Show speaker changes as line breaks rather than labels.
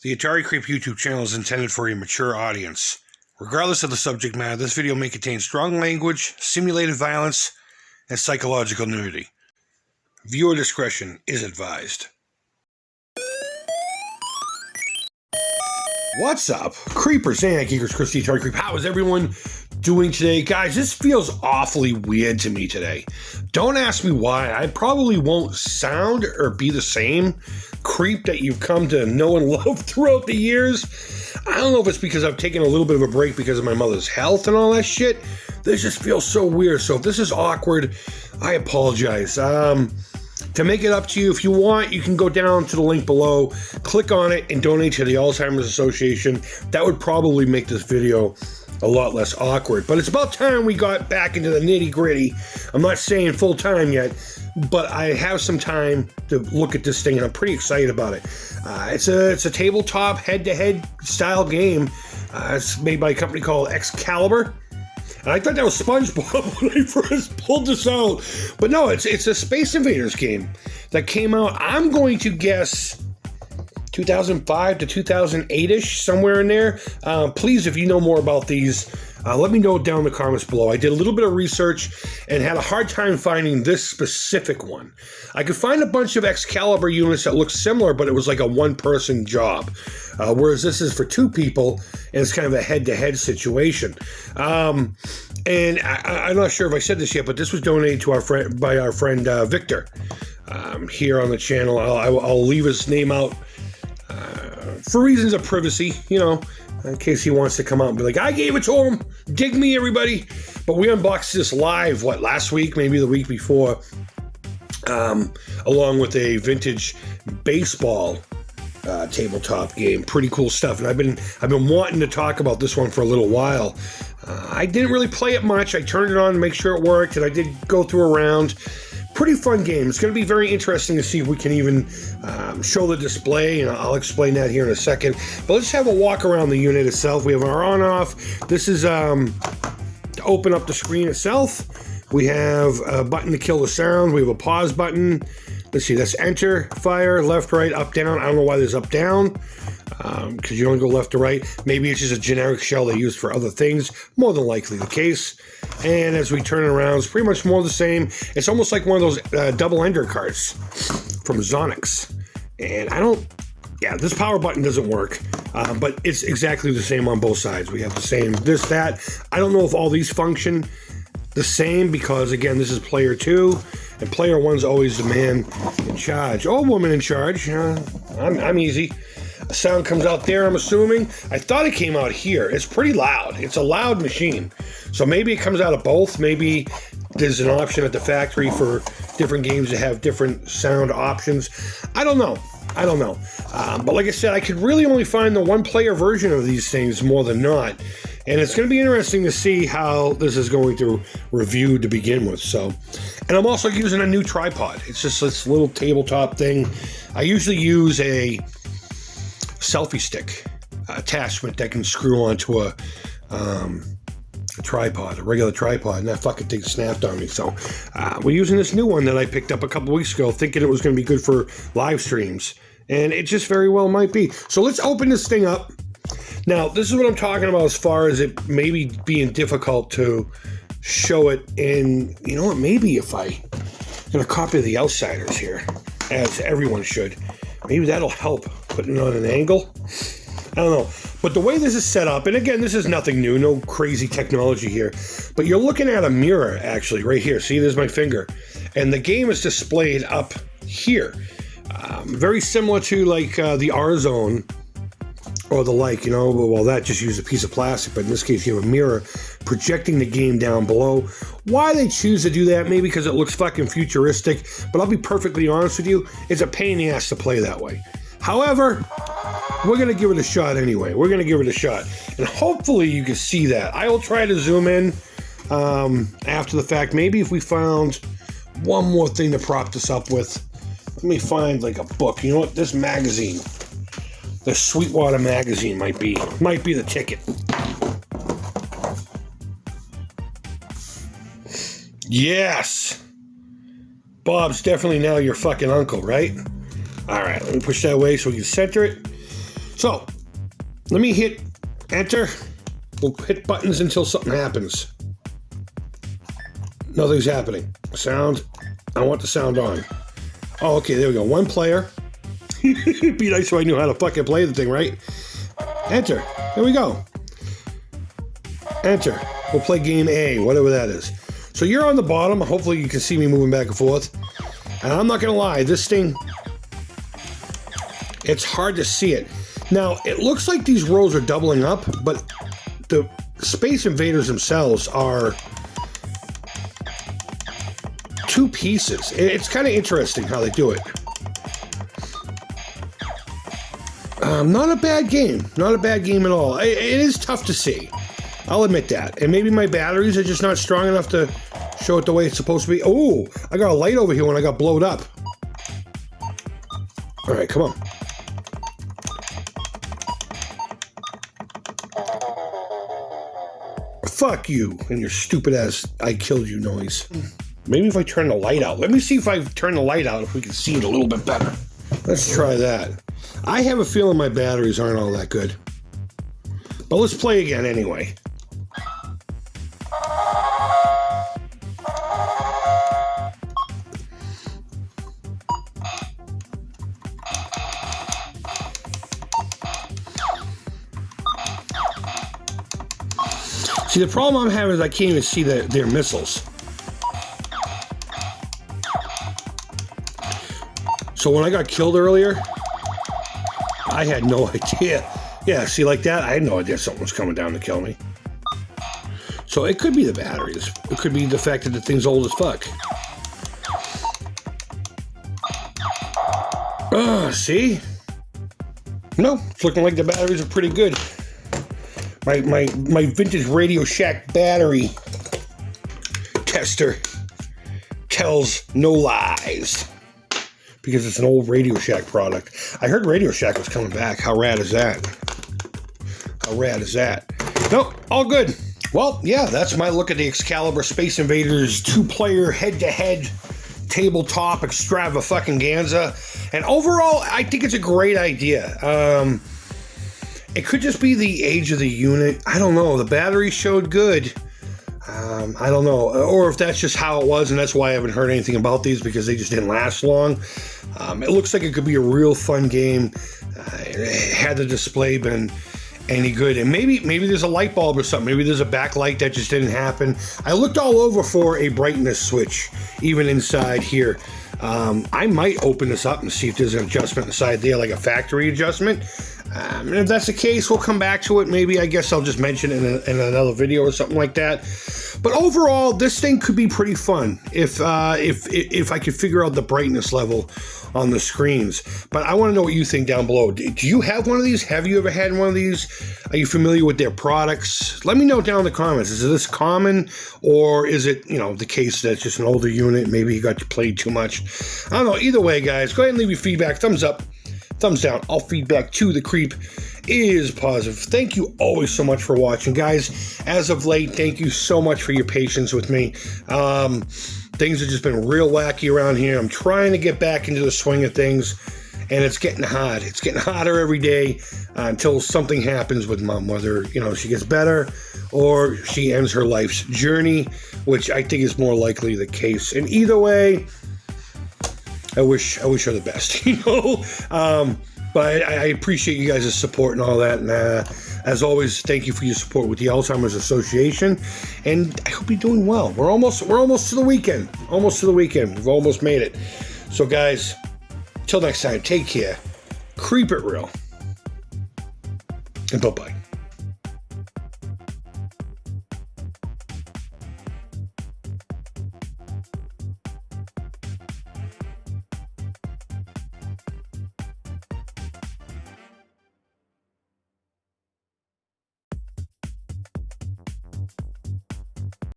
The Atari Creep YouTube channel is intended for a mature audience. Regardless of the subject matter, this video may contain strong language, simulated violence, and psychological nudity. Viewer discretion is advised. What's up? Creepers and Geekers, Chris the Atari Creep. How is everyone doing today? Guys, this feels awfully weird to me today. Don't ask me why. I probably won't sound or be the same creep that you've come to know and love throughout the years. I don't know if it's because I've taken a little bit of a break because of my mother's health and all that shit. This just feels so weird. So if this is awkward, I apologize. To make it up to you, if you want, you can go down to the link below, click on it, and donate to the Alzheimer's Association. That would probably make this video a lot less awkward. But it's about time we got back into the nitty-gritty. I'm not saying full-time yet, but I have some time to look at this thing, and I'm pretty excited about it. It's a tabletop, head-to-head style game. It's made by a company called Excalibur. And I thought that was SpongeBob when I first pulled this out. But no, it's a Space Invaders game that came out, I'm going to guess, 2005 to 2008-ish, somewhere in there. Please, if you know more about these, let me know down in the comments below. I did a little bit of research and had a hard time finding this specific one. I could find a bunch of Excalibur units that look similar, but it was like a one-person job. Whereas this is for two people, and it's kind of a head-to-head situation. And I'm not sure if I said this yet, but this was donated to our friend Victor here on the channel. I'll leave his name out for reasons of privacy, you know, in case he wants to come out and be like, I gave it to him. Dig me, everybody. But we unboxed this live, last week, maybe the week before, along with a vintage baseball tabletop game. Pretty cool stuff. And I've been wanting to talk about this one for a little while. I didn't really play it much. I turned it on to make sure it worked, and I did go through a round. Pretty fun game. It's going to be very interesting to see if we can even show the display, and I'll explain that here in a second. But let's have a walk around the unit itself. We have our on-off. This is to open up the screen itself. We have a button to kill the sound. We have a pause button. Let's see, that's enter, fire, left, right, up, down. I don't know why there's up, down, because you don't go left to right. Maybe it's just a generic shell they use for other things. More than likely the case. And as we turn it around, it's pretty much more the same. It's almost like one of those double ender cards from Zonix. And this power button doesn't work, but it's exactly the same on both sides. We have the same this, that. I don't know if all these function the same because, again, this is player 2, and player 1's always the man in charge. Oh, woman in charge. I'm easy. The sound comes out there, I'm assuming. I thought it came out here. It's pretty loud. It's a loud machine. So maybe it comes out of both. Maybe there's an option at the factory for different games to have different sound options. I don't know. But like I said, I could really only find the one-player version of these things more than not. And it's going to be interesting to see how this is going to review to begin with. So, and I'm also using a new tripod. It's just this little tabletop thing. I usually use a selfie stick attachment that can screw onto a tripod, a regular tripod, and that fucking thing snapped on me. So we're using this new one that I picked up a couple weeks ago, thinking it was going to be good for live streams, and it just very well might be. So let's open this thing up. Now, this is what I'm talking about as far as it maybe being difficult to show it in, you know what, maybe if I get a copy of the Outsiders here, as everyone should, maybe that'll help putting it on an angle. I don't know. But the way this is set up, and again, this is nothing new, no crazy technology here, but you're looking at a mirror, actually, right here. See, there's my finger. And the game is displayed up here. Very similar to, like, the R-Zone or the like, you know. Well, that just used a piece of plastic, but in this case, you have a mirror projecting the game down below. Why they choose to do that, maybe because it looks fucking futuristic, but I'll be perfectly honest with you, it's a pain in the ass to play that way. However, we're going to give it a shot anyway. We're going to give it a shot. And hopefully you can see that. I will try to zoom in after the fact. Maybe if we found one more thing to prop this up with. Let me find like a book. You know what? This magazine, the Sweetwater magazine might be the ticket. Yes! Bob's definitely now your fucking uncle, right? Alright, let me push that away so we can center it. So, let me hit enter. We'll hit buttons until something happens. Nothing's happening. Sound. I want the sound on. Oh, okay, there we go. One player. It'd be nice if I knew how to fucking play the thing, right? Enter. There we go. Enter. We'll play game A, whatever that is. So you're on the bottom. Hopefully you can see me moving back and forth. And I'm not going to lie, this thing, it's hard to see it. Now, it looks like these rows are doubling up, but the Space Invaders themselves are two pieces. It's kind of interesting how they do it. Not a bad game. Not a bad game at all. It is tough to see. I'll admit that. And maybe my batteries are just not strong enough to show it the way it's supposed to be. Oh, I got a light over here when I got blowed up. All right, come on. Fuck you and your stupid ass I killed you noise. Maybe if I turn the light out. Let me see if I turn the light out if we can see it a little bit better. Let's try that. I have a feeling my batteries aren't all that good. But let's play again anyway. See, the problem I'm having is I can't even see their missiles. So when I got killed earlier, I had no idea. Yeah, see, like that, I had no idea something was coming down to kill me. So it could be the batteries. It could be the fact that the thing's old as fuck. See? No, it's looking like the batteries are pretty good. My vintage Radio Shack battery tester tells no lies. Because it's an old Radio Shack product. I heard Radio Shack was coming back. How rad is that? How rad is that? Nope, all good. Well, yeah, that's my look at the Excalibur Space Invaders 2-player head-to-head tabletop extravaganza. And overall, I think it's a great idea. It could just be the age of the unit. I don't know. The battery showed good. I don't know. Or if that's just how it was, and that's why I haven't heard anything about these, because they just didn't last long. It looks like it could be a real fun game. Had the display been any good, and maybe there's a light bulb or something. Maybe there's a backlight that just didn't happen. I looked all over for a brightness switch, even inside here. I might open this up and see if there's an adjustment inside there, like a factory adjustment. And if that's the case, we'll come back to it. Maybe, I guess I'll just mention it in another video or something like that. But overall, this thing could be pretty fun if I could figure out the brightness level on the screens. But I want to know what you think down below. Do you have one of these? Have you ever had one of these? Are you familiar with their products? Let me know down in the comments. Is this common, or is it, the case that it's just an older unit? Maybe you got played too much. I don't know. Either way, guys, go ahead and leave your feedback. Thumbs up, thumbs down. All feedback to the creep is positive. Thank you always so much for watching, guys. As of late, thank you so much for your patience with me. Things have just been real wacky around here. I'm trying to get back into the swing of things, and it's getting hot. It's getting hotter every day until something happens with Mom, whether she gets better or she ends her life's journey, which I think is more likely the case. And either way, I wish her the best, But I appreciate you guys' support and all that. And as always, thank you for your support with the Alzheimer's Association. And I hope you're doing well. We're almost to the weekend. Almost to the weekend. We've almost made it. So, guys, till next time, take care. Creep it real. And bye-bye.